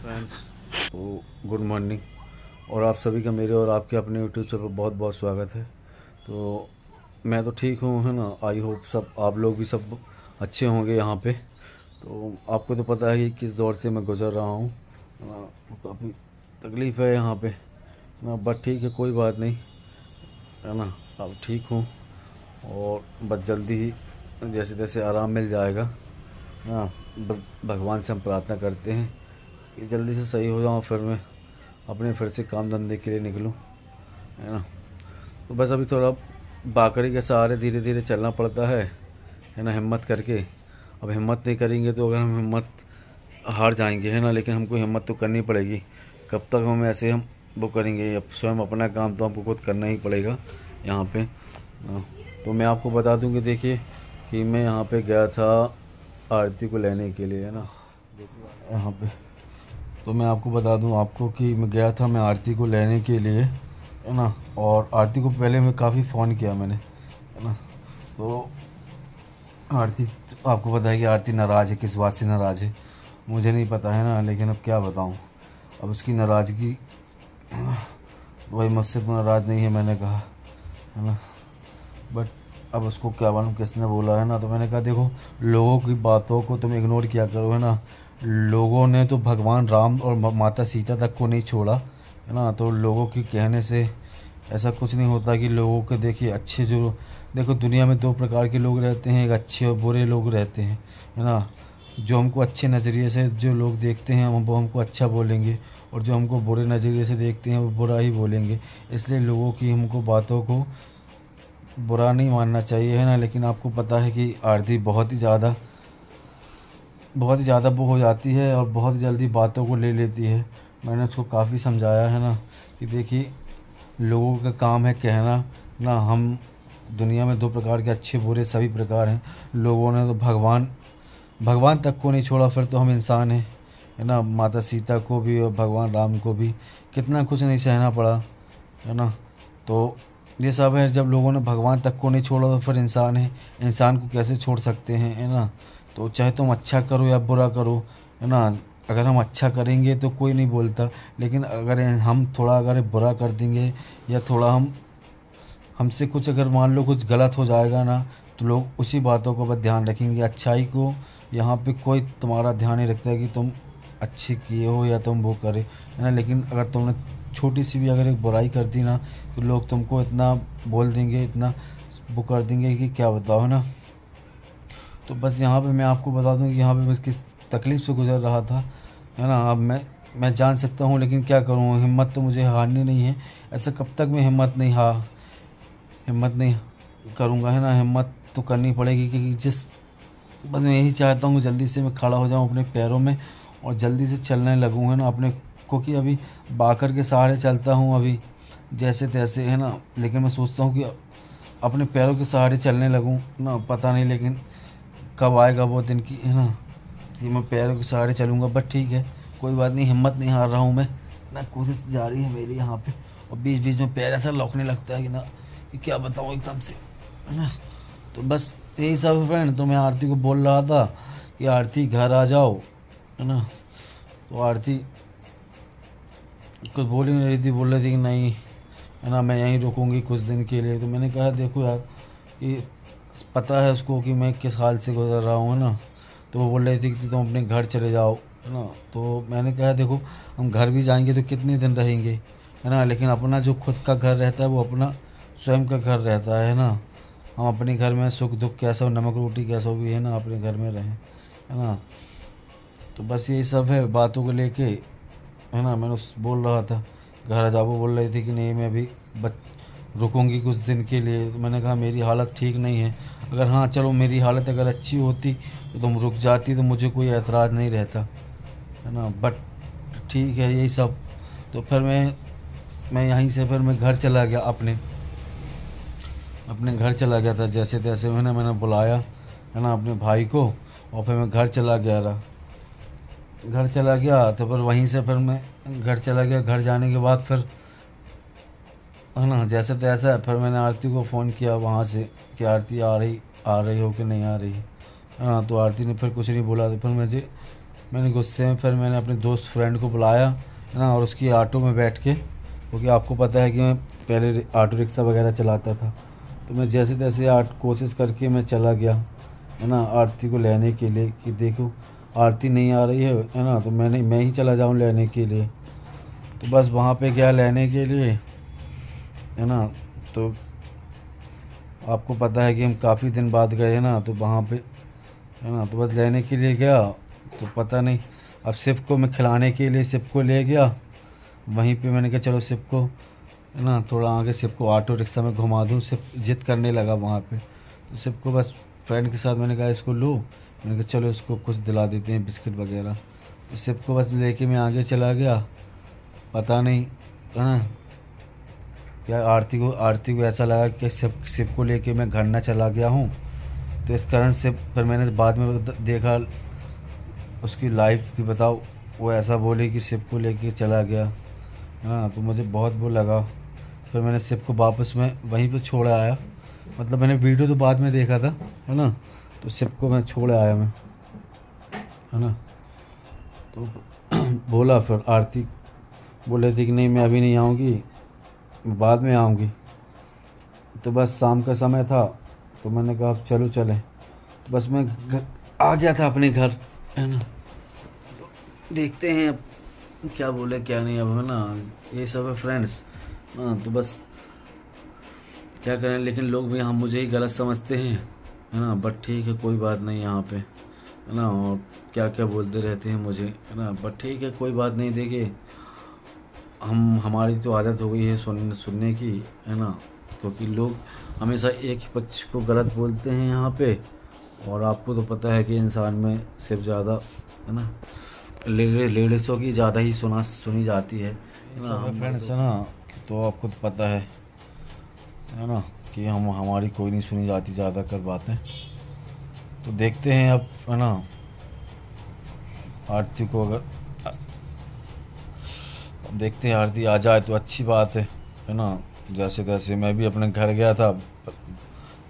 Friends, तो good morning. और आप सभी का मेरे और आपके अपने यूट्यूब चैनल पर बहुत बहुत स्वागत है। तो मैं तो ठीक हूँ, है ना। आई होप सब आप लोग भी सब अच्छे होंगे यहाँ पे। तो आपको तो पता है कि किस दौर से मैं गुज़र रहा हूँ, है ना। काफ़ी तकलीफ़ है यहाँ पे, है ना। बट ठीक है, कोई बात नहीं, है ना। अब ठीक हूँ और बस जल्दी ही जैसे तैसे आराम मिल जाएगा, है ना। भगवान से हम प्रार्थना करते हैं कि जल्दी से सही हो जाऊँ, फिर मैं अपने फिर से काम धंधे के लिए निकलूँ, है ना। तो बस अभी थोड़ा बाकरी के सहारे धीरे धीरे चलना पड़ता है ना, हिम्मत करके। अब हिम्मत नहीं करेंगे तो अगर हम हिम्मत हार जाएंगे, है ना। लेकिन हमको हिम्मत तो करनी पड़ेगी। कब तक हम ऐसे हम वो करेंगे। अब स्वयं अपना काम तो हमको खुद करना ही पड़ेगा यहाँ पे, हाँ। तो मैं आपको बता दूँ कि देखिए कि मैं यहाँ पे गया था आरती को लेने के लिए, है ना। यहाँ पे तो मैं आपको बता दूं आपको कि मैं गया था, मैं आरती को लेने के लिए, है ना। और आरती को पहले मैं काफ़ी फ़ोन किया मैंने, है ना। तो आरती, आपको पता है कि आरती नाराज़ है। किस बात से नाराज़ है मुझे नहीं पता, है ना। लेकिन अब क्या बताऊं, अब उसकी नाराज़गी, तो भाई मुझसे तो नाराज़ नहीं है, मैंने कहा, है ना। बट अब उसको क्या मालूम किसने बोला, है ना। तो मैंने कहा देखो, लोगों की बातों को तुम इग्नोर किया करो, है ना। लोगों ने तो भगवान राम और माता सीता तक को नहीं छोड़ा, है ना। तो लोगों के कहने से ऐसा कुछ नहीं होता कि लोगों के, देखिए अच्छे जो, देखो दुनिया में दो प्रकार के लोग रहते हैं, एक अच्छे और बुरे लोग रहते हैं, है ना। जो हमको अच्छे नज़रिए से जो लोग देखते हैं वो हमको अच्छा बोलेंगे, और जो हमको बुरे नज़रिए से देखते हैं वो बुरा ही बोलेंगे। इसलिए लोगों की हमको बातों को बुरा नहीं मानना चाहिए, है ना। लेकिन आपको पता है कि आरती बहुत ही ज़्यादा वो हो जाती है और बहुत जल्दी बातों को ले लेती है। मैंने उसको काफ़ी समझाया, है ना, कि देखिए लोगों का काम है कहना ना। हम दुनिया में दो प्रकार के, अच्छे बुरे सभी प्रकार हैं। लोगों ने तो भगवान भगवान तक को नहीं छोड़ा, फिर तो हम इंसान हैं, है ना। माता सीता को भी और भगवान राम को भी कितना कुछ नहीं सहना पड़ा, है ना। तो ये सब है, जब लोगों ने भगवान तक को नहीं छोड़ा तो फिर इंसान है, इंसान को कैसे छोड़ सकते हैं, है ना। तो चाहे तुम अच्छा करो या बुरा करो, है ना। अगर हम अच्छा करेंगे तो कोई नहीं बोलता, लेकिन अगर हम थोड़ा अगर बुरा कर देंगे या थोड़ा हमसे कुछ अगर मान लो कुछ गलत हो जाएगा ना, तो लोग उसी बातों को बस ध्यान रखेंगे। अच्छाई को यहाँ पे कोई तुम्हारा ध्यान नहीं रखता है कि तुम अच्छे किए हो या तुम वो करे, है ना। लेकिन अगर तुमने छोटी सी भी अगर एक बुराई कर दी ना, तो लोग तुमको इतना बोल देंगे, इतना वो कर देंगे कि क्या बताओ, है ना। तो बस यहाँ पे मैं आपको बता दूँ कि यहाँ पे मैं किस तकलीफ़ से गुजर रहा था, है ना। अब मैं जान सकता हूँ, लेकिन क्या करूँ, हिम्मत तो मुझे हारनी नहीं है। ऐसा कब तक मैं हिम्मत नहीं करूँगा, है ना। हिम्मत तो करनी पड़ेगी, क्योंकि बस मैं यही चाहता हूँ कि जल्दी से मैं खड़ा हो जाऊँ अपने पैरों में और जल्दी से चलने लगूँ, है ना। अपने को कि अभी बाकर के सहारे चलता हूँ अभी जैसे तैसे, है ना। लेकिन मैं सोचता हूँ कि अपने पैरों के सहारे चलने लगूँ ना, पता नहीं लेकिन कब आएगा वो दिन की, है ना, कि मैं पैरों के सहारे चलूँगा। बट ठीक है, कोई बात नहीं, हिम्मत नहीं हार रहा हूँ मैं, ना। कोशिश जारी है मेरी यहाँ पे। और बीच बीच में पैर ऐसा लौकने लगता है कि ना, कि क्या बताऊँ एकदम से, है ना। तो बस यही सब है फ्रेंड। तो मैं आरती को बोल रहा था कि आरती घर आ जाओ, है ना। तो आरती कुछ बोल ही नहीं रही थी, बोल रही थी कि नहीं, है ना, मैं यहीं रुकूंगी कुछ दिन के लिए। तो मैंने कहा देखो यार, कि पता है उसको कि मैं किस हाल से गुजर रहा हूँ, है ना। तो वो बोल रही थी कि तुम अपने घर चले जाओ, है ना। तो मैंने कहा देखो, हम घर भी जाएंगे तो कितने दिन रहेंगे, है ना। लेकिन अपना जो खुद का घर रहता है वो अपना स्वयं का घर रहता है ना। हम अपने घर में सुख दुख कैसा हो, नमक रोटी कैसा हो भी, है ना, अपने घर में रहें, है ना। तो बस यही सब है बातों को लेके, है ना। मैंने बोल रहा था घर आ जाओ, वो बोल रही थी कि नहीं मैं अभी बच रुकूंगी कुछ दिन के लिए। तो मैंने कहा मेरी हालत ठीक नहीं है। अगर हाँ चलो मेरी हालत अगर अच्छी होती तो तुम रुक जाती, तो मुझे कोई एतराज़ नहीं रहता, है ना। बट ठीक है यही सब। तो फिर मैं यहीं से फिर मैं घर चला गया, अपने घर चला गया था जैसे तैसे, मैंने बुलाया, है ना, अपने भाई को। और फिर मैं घर चला गया रहा, घर चला गया। तो फिर वहीं से फिर मैं घर चला गया। घर जाने के बाद फिर, है ना, जैसे तैसे फिर मैंने आरती को फ़ोन किया वहाँ से कि आरती आ रही हो कि नहीं आ रही, है ना। तो आरती ने फिर कुछ नहीं बोला। तो फिर मुझे मैंने गुस्से में फिर मैंने अपने दोस्त फ्रेंड को बुलाया है ना, और उसकी ऑटो में बैठ के, क्योंकि आपको पता है कि मैं पहले ऑटो रिक्शा वगैरह चलाता था, तो मैं जैसे तैसे कोशिश करके मैं चला गया है ना आरती को लेने के लिए, कि देखो आरती नहीं आ रही है ना, तो मैं ही चला जाऊँ लेने के लिए। तो बस वहाँ पे गया लेने के लिए है ना। तो आपको पता है कि हम काफ़ी दिन बाद गए ना, तो वहाँ पे है ना, तो बस लेने के लिए गया, तो पता नहीं, अब सिप को मैं खिलाने के लिए सिप को ले गया वहीं पे। मैंने कहा चलो सिप को है ना थोड़ा आगे सिप को ऑटो रिक्शा में घुमा दूँ, सिप जिद करने लगा वहाँ पे। तो सिप को बस फ्रेंड के साथ मैंने कहा इसको लो, मैंने कहा चलो इसको कुछ दिला देते हैं बिस्किट वगैरह। तो सिप को बस लेके मैं आगे चला गया, पता नहीं है ना क्या आरती को ऐसा लगा कि सिप को लेके मैं घर ना चला गया हूँ, तो इस कारण से फिर मैंने बाद में देखा उसकी लाइफ की, बताओ वो ऐसा बोली कि सिप को लेके चला गया है ना। तो मुझे बहुत वो लगा, फिर मैंने सिप को वापस में वहीं पे छोड़ आया। मतलब मैंने वीडियो तो बाद में देखा था है ना, तो सिप को मैं छोड़ आया मैं है ना। तो बोला फिर आरती बोले थी कि नहीं मैं अभी नहीं आऊँगी, बाद में आऊँगी। तो बस शाम का समय था, तो मैंने कहा अब चलो चलें। तो बस मैं आ गया था अपने घर है ना। तो देखते हैं अब क्या बोले क्या नहीं, अब है ना ये सब है फ्रेंड्स। हाँ तो बस क्या करें, लेकिन लोग भी हम मुझे ही गलत समझते हैं है ना, बट ठीक है कोई बात नहीं यहाँ पे है ना, और क्या क्या बोलते रहते हैं मुझे है ना, बट ठीक है कोई बात नहीं। देखिए हमारी तो आदत हो गई है सुनने की है ना, क्योंकि लोग हमेशा एक ही पक्ष को गलत बोलते हैं यहाँ पे। और आपको तो पता है कि इंसान में सिर्फ ज़्यादा है ना लेडीज़ों की ज़्यादा ही सुनी जाती है ना फ्रेंड्स है ना। तो आपको तो पता है ना कि हमारी कोई नहीं सुनी जाती ज़्यादा कर बातें। तो देखते हैं अब है ना आरती को, अगर देखते हैं आरती आ जाए तो अच्छी बात है ना। जैसे तैसे मैं भी अपने घर गया था,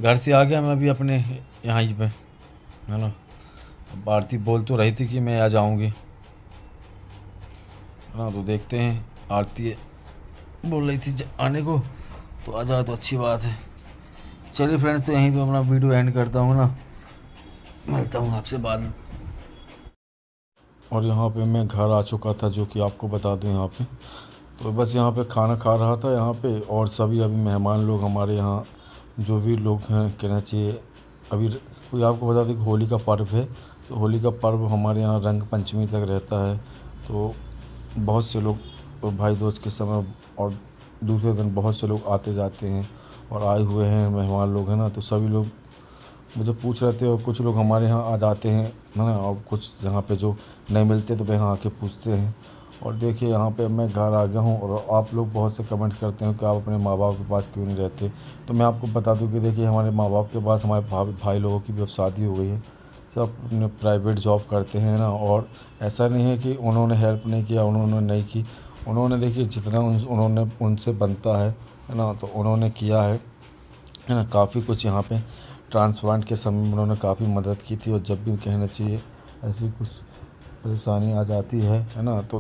घर से आ गया मैं भी अपने यहाँ ही पे है ना। अब आरती बोल तो रही थी कि मैं आ जाऊँगी है ना, तो देखते हैं आरती बोल रही थी आने को, तो आ जाए तो अच्छी बात है। चलिए फ्रेंड्स तो यहीं पे अपना वीडियो एंड करता हूँ ना, मिलता हूँ आपसे बाद में। और यहाँ पे मैं घर आ चुका था, जो कि आपको बता दूँ यहाँ पे, तो बस यहाँ पे खाना खा रहा था यहाँ पे, और सभी अभी मेहमान लोग हमारे यहाँ जो भी लोग हैं कहना चाहिए अभी, कोई आपको बता दें कि होली का पर्व है। तो होली का पर्व हमारे यहाँ रंग पंचमी तक रहता है। तो बहुत से लोग भाई दोस्त के समय और दूसरे दिन बहुत से लोग आते जाते हैं, और आए हुए हैं मेहमान लोग हैं ना, तो सभी लोग मुझे पूछ रहे थे, और कुछ लोग हमारे यहाँ आ जाते हैं है ना, और कुछ जहाँ पे जो नहीं मिलते तो वे यहाँ आके पूछते हैं। और देखिए यहाँ पे मैं घर आ गया हूँ, और आप लोग बहुत से कमेंट करते हैं कि आप अपने माँ बाप के पास क्यों नहीं रहते। तो मैं आपको बता दूँ कि देखिए हमारे माँ बाप के पास हमारे भाई लोगों की भी अब शादी हो गई है, सब अपने प्राइवेट जॉब करते हैं ना। और ऐसा नहीं है कि उन्होंने हेल्प नहीं किया, उन्होंने नहीं की, उन्होंने देखिए जितना उन्होंने उनसे बनता है ना, तो उन्होंने किया है ना। काफ़ी कुछ यहाँ पे ट्रांसप्लांट के समय में उन्होंने काफ़ी मदद की थी, और जब भी कहना चाहिए ऐसी कुछ परेशानी आ जाती है ना, तो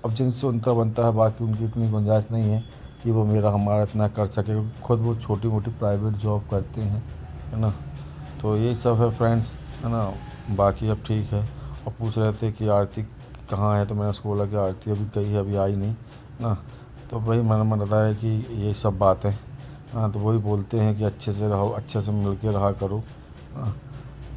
अब जिनसे उनका बनता है, बाकी उनकी इतनी गुंजाइश नहीं है कि वो हमारा इतना कर सके, खुद वो छोटी मोटी प्राइवेट जॉब करते हैं है ना। तो यही सब है फ्रेंड्स है ना। बाकी अब ठीक है। और पूछ रहे थे कि आरती कहाँ है, तो मैंने उसको बोला कि आरती अभी गई है, अभी आई नहीं ना। तो वही मैंने बताया कि यही सब बात है। हाँ तो वही बोलते हैं कि अच्छे से रहो, अच्छे से मिल के रहा करो। हाँ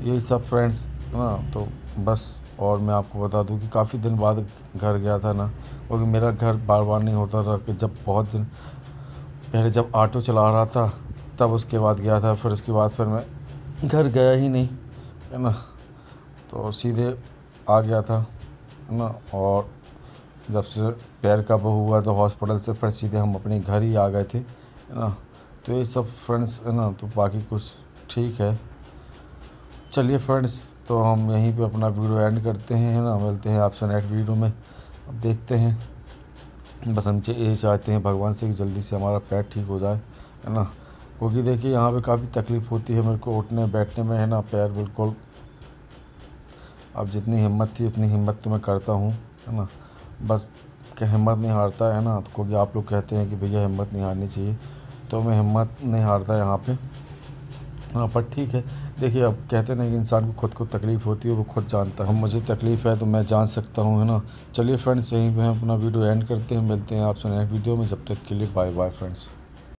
यही सब फ्रेंड्स हाँ। तो बस और मैं आपको बता दूं कि काफ़ी दिन बाद घर गया था ना, क्योंकि मेरा घर बार बार नहीं होता था, कि जब बहुत दिन पहले जब ऑटो चला रहा था तब उसके बाद गया था, फिर उसके बाद फिर मैं घर गया ही नहीं है ना। तो सीधे आ गया था है ना। और जब से पैर का वो हुआ तो हॉस्पिटल से फिर सीधे हम अपने घर ही आ गए थे है ना। तो ये सब फ्रेंड्स है ना। तो बाकी कुछ ठीक है। चलिए फ्रेंड्स तो हम यहीं पे अपना वीडियो एंड करते हैं है ना, मिलते हैं आपसे नेक्स्ट वीडियो में। अब देखते हैं, बस हम यही चाहते हैं भगवान से कि जल्दी से हमारा पैर ठीक हो जाए है ना। क्योंकि देखिए यहाँ पे काफ़ी तकलीफ़ होती है मेरे को उठने बैठने में है ना, पैर बिल्कुल अब जितनी हिम्मत थी उतनी हिम्मत तो मैं करता हूँ, है ना। बस कि हिम्मत नहीं हारता, है ना, क्योंकि आप लोग कहते हैं कि भैया हिम्मत नहीं हारनी चाहिए, तो मैं हिम्मत नहीं हारता यहाँ पे। हाँ, पर ठीक है। देखिए, अब कहते हैं ना कि इंसान को खुद को तकलीफ़ होती है, वो खुद जानता है। अब मुझे तकलीफ़ है तो मैं जान सकता हूँ, है ना। चलिए फ्रेंड्स, यहीं पे हम अपना वीडियो एंड करते हैं, मिलते हैं आपसे नेक्स्ट वीडियो में। जब तक के लिए बाय बाय फ्रेंड्स।